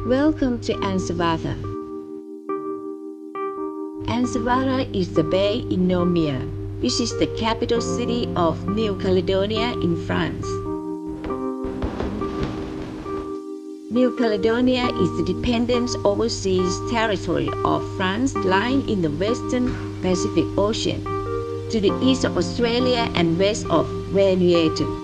Welcome to Savor. Savor is the bay in Nomia, which is the capital city of New Caledonia in France. New Caledonia is the dependent overseas territory of France lying in the western Pacific Ocean, to the east of Australia and west of Vanuatu.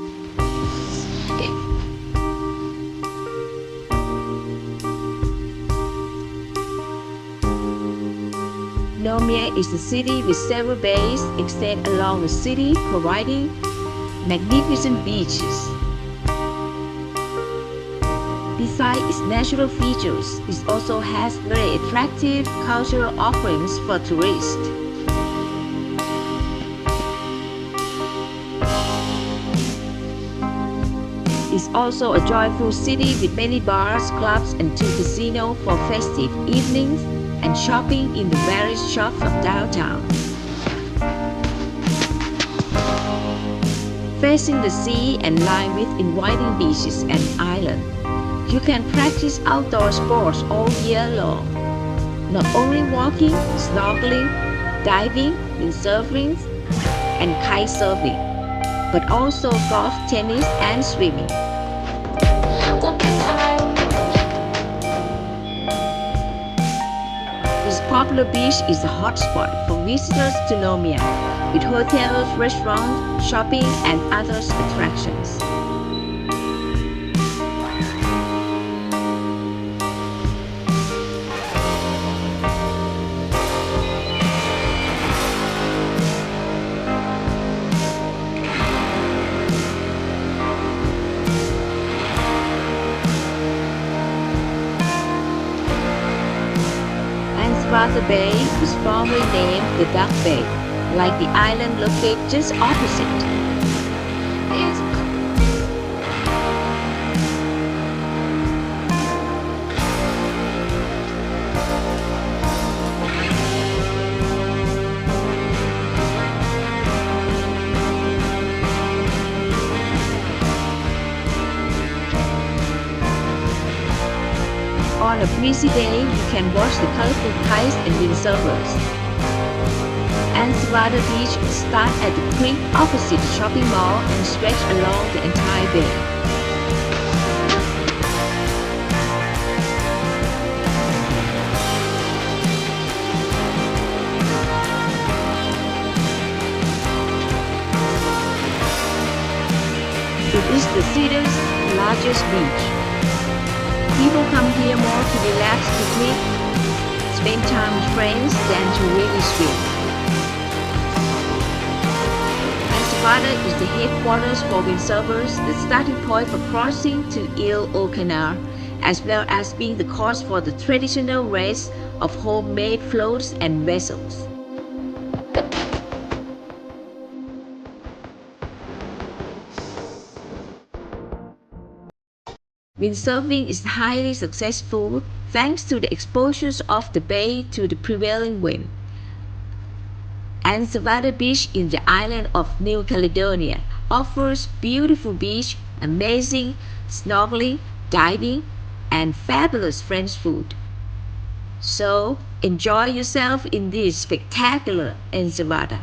Nomia is a city with several bays extend along the city, providing magnificent beaches. Besides its natural features, it also has very attractive cultural offerings for tourists. It's also a joyful city with many bars, clubs, and two casinos for festive evenings and shopping in the various shops of downtown. Facing the sea and lined with inviting beaches and islands, you can practice outdoor sports all year long. Not only walking, snorkeling, diving, windsurfing, and kite surfing, but also golf, tennis, and swimming. This popular beach is a hotspot for visitors to Nomia, with hotels, restaurants, shopping, and other attractions. Savor Bay was formerly named the Duck Bay, like the island located just opposite. On a breezy day, you can watch the colorful kites and windsurfers. Savor Beach starts at the creek opposite the shopping mall and stretches along the entire bay. It is the city's largest beach. People come here more to relax, picnic, spend time with friends than to really swim. Savor is the headquarters for windsurfers, the starting point for crossing to Ile Canal, as well as being the course for the traditional race of homemade floats and vessels. Windsurfing is highly successful thanks to the exposure of the bay to the prevailing wind. Savor Beach in the island of New Caledonia offers beautiful beach, amazing snorkeling, diving, and fabulous French food. So enjoy yourself in this spectacular Savor.